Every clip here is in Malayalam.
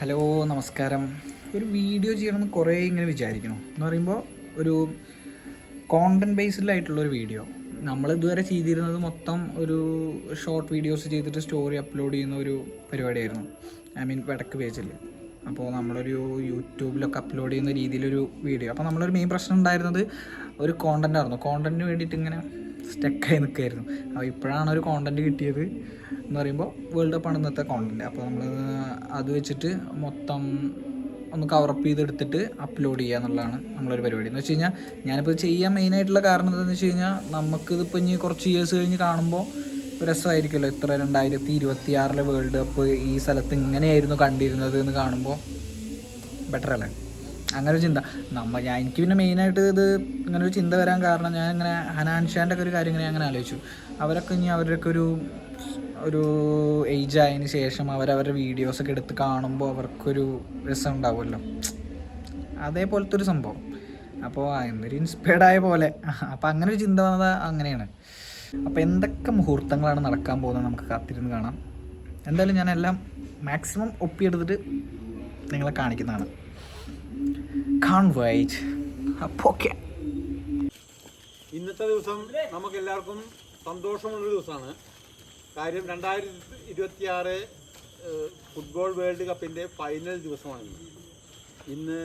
ഹലോ നമസ്കാരം. ഒരു വീഡിയോ ചെയ്യണമെന്ന് കുറേ ഇങ്ങനെ വിചാരിക്കണം എന്ന് പറയുമ്പോൾ ഒരു കോണ്ടൻറ് ബേസ്ഡിലായിട്ടുള്ളൊരു വീഡിയോ. നമ്മൾ ഇതുവരെ ചെയ്തിരുന്നത് മൊത്തം ഒരു ഷോർട്ട് വീഡിയോസ് ചെയ്തിട്ട് സ്റ്റോറി അപ്ലോഡ് ചെയ്യുന്ന ഒരു പരിപാടിയായിരുന്നു. വടക്ക് പേജിൽ. അപ്പോൾ നമ്മളൊരു യൂട്യൂബിലൊക്കെ അപ്ലോഡ് ചെയ്യുന്ന രീതിയിലൊരു വീഡിയോ. അപ്പോൾ നമ്മളൊരു മെയിൻ പ്രശ്നം ഉണ്ടായിരുന്നത് ഒരു കോണ്ടൻ്റ് ആയിരുന്നു. കോണ്ടൻറ്റിന് വേണ്ടിയിട്ട് ഇങ്ങനെ സ്റ്റക്കായി നിൽക്കുമായിരുന്നു. അപ്പോൾ ഇപ്പോഴാണ് ഒരു കോണ്ടൻറ്റ് കിട്ടിയത് എന്ന് പറയുമ്പോൾ വേൾഡ് കപ്പാണ് ഇന്നത്തെ കോണ്ടൻറ്റ്. അപ്പോൾ നമ്മൾ അത് വെച്ചിട്ട് മൊത്തം ഒന്ന് കവറപ്പ് ചെയ്തെടുത്തിട്ട് അപ്ലോഡ് ചെയ്യുക എന്നുള്ളതാണ് നമ്മളൊരു പരിപാടി. എന്ന് വെച്ച് കഴിഞ്ഞാൽ ഞാനിപ്പോൾ ചെയ്യാൻ മെയിനായിട്ടുള്ള കാരണം എന്താണെന്ന് വെച്ച് കഴിഞ്ഞാൽ നമുക്കിതിപ്പോൾ ഇനി കുറച്ച് ഇയേഴ്സ് കഴിഞ്ഞ് കാണുമ്പോൾ രസമായിരിക്കുമല്ലോ. ഇത്ര 2026 വേൾഡ് കപ്പ് ഈ സ്ഥലത്ത് ഇങ്ങനെയായിരുന്നു കണ്ടിരുന്നത് എന്ന് കാണുമ്പോൾ ബെറ്റർ അല്ലേ? അങ്ങനെ ഒരു ചിന്ത എനിക്ക് പിന്നെ മെയിനായിട്ട് ഇത് ഇങ്ങനെ ഒരു ചിന്ത വരാൻ കാരണം ഞാൻ ഇങ്ങനെ ഹനാൻഷാൻ്റെ ഒക്കെ ഒരു കാര്യം ഇങ്ങനെ അങ്ങനെ ആലോചിച്ചു. അവരൊക്കെ ഇനി അവരൊക്കെ ഒരു ഏജ് ആയതിന് ശേഷം അവരവരുടെ വീഡിയോസൊക്കെ എടുത്ത് കാണുമ്പോൾ അവർക്കൊരു രസം ഉണ്ടാവുമല്ലോ, അതേപോലത്തെ ഒരു സംഭവം. അപ്പോൾ എന്നൊരു ഇൻസ്പയർഡ് ആയ പോലെ അപ്പോൾ അങ്ങനെ ഒരു ചിന്ത വന്നത് അങ്ങനെയാണ്. അപ്പോൾ എന്തൊക്കെ മുഹൂർത്തങ്ങളാണ് നടക്കാൻ പോകുന്നത് നമുക്ക് കാത്തിരുന്ന് കാണാം. എന്തായാലും ഞാനെല്ലാം മാക്സിമം ഒപ്പിയെടുത്തിട്ട് നിങ്ങളെ കാണിക്കുന്നതാണ്. Can't wait. അപ്പോൾ ഓക്കെ. ഇന്നത്തെ ദിവസം നമുക്ക് എല്ലാവർക്കും സന്തോഷമുള്ളൊരു ദിവസമാണ്. കാര്യം 2026 ഫുട്ബോൾ വേൾഡ് കപ്പിൻ്റെ ഫൈനൽ ദിവസമാണ് ഇന്ന്.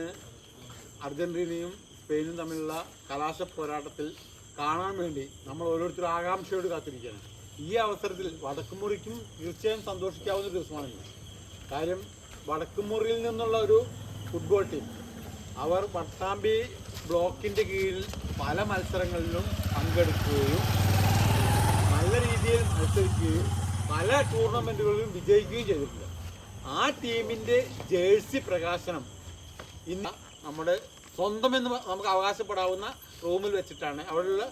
അർജൻറ്റീനയും സ്പെയിനും തമ്മിലുള്ള കലാശ പോരാട്ടത്തിൽ കാണാൻ വേണ്ടി നമ്മൾ ഓരോരുത്തരും ആകാംക്ഷയോട് കാത്തിരിക്കുകയാണ്. ഈ അവസരത്തിൽ വടക്കുമുറിക്കും തീർച്ചയായും സന്തോഷിക്കാവുന്ന ഒരു ദിവസമാണ് ഇന്ന്. കാര്യം വടക്കുമുറിയിൽ നിന്നുള്ള ഒരു ഫുട്ബോൾ ടീം അവർ പട്ടാമ്പി ബ്ലോക്കിൻ്റെ കീഴിൽ പല മത്സരങ്ങളിലും പങ്കെടുക്കുകയും നല്ല രീതിയിൽ മത്സരിക്കുകയും പല ടൂർണമെൻറ്റുകളിലും വിജയിക്കുകയും ചെയ്തിട്ടുണ്ട്. ആ ടീമിൻ്റെ ജേഴ്സി പ്രകാശനം ഇന്ന് നമ്മുടെ സ്വന്തമെന്ന് നമുക്ക് അവകാശപ്പെടാവുന്ന റൂമിൽ വെച്ചിട്ടാണ്, അവിടെയുള്ള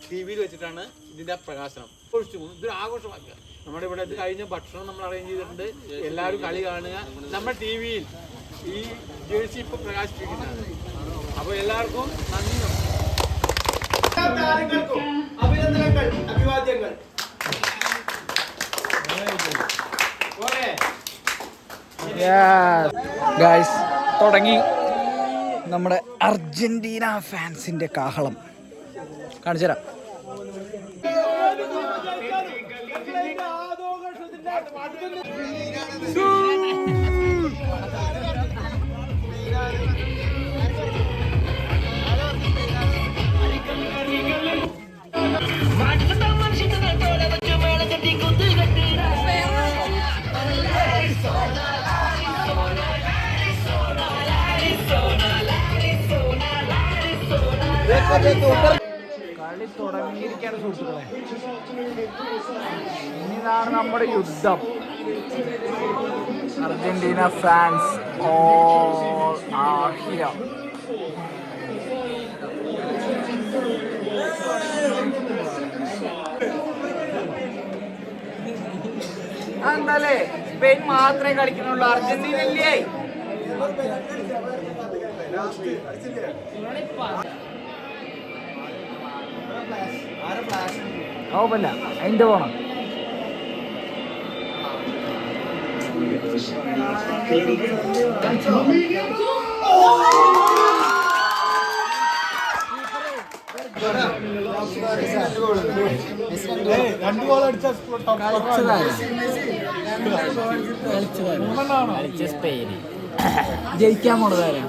TV-യിൽ വെച്ചിട്ടാണ് ഇതിൻ്റെ പ്രകാശനം. ഇതൊരു ആഘോഷമാക്കുക. നമ്മുടെ ഇവിടെ ഇത് കഴിഞ്ഞ ഭക്ഷണം നമ്മൾ അറേഞ്ച് ചെയ്തിട്ടുണ്ട്. എല്ലാവരും കളി കാണുക. നമ്മുടെ TV-യിൽ ഈ ജേഴ്സി ഇപ്പോൾ പ്രകാശിപ്പിക്കുന്നതാണ്. അപ്പോൾ എല്ലാവർക്കും നന്ദി. അഭിനന്ദനങ്ങൾ, അഭിവാദ്യങ്ങൾ. ഗായ്സ്, തുടങ്ങി നമ്മുടെ അർജന്റീന ഫാൻസിൻ്റെ കാഹളം. കാണിച്ചു തരാം. കളി തുടങ്ങിയിരിക്കാൻ സുഹൃത്തുക്കളെ. ഇനിതാണ് നമ്മുടെ യുദ്ധം. അർജന്റീന ഫാൻസ് എന്താലേ സ്പെയിൻ മാത്രമേ കളിക്കുന്നുള്ളൂ, അർജന്റീന ഇല്ലേ? ഓപ്പല്ല അതിൻ്റെ പോണം. ജയിക്കാൻ പോണതാരാ?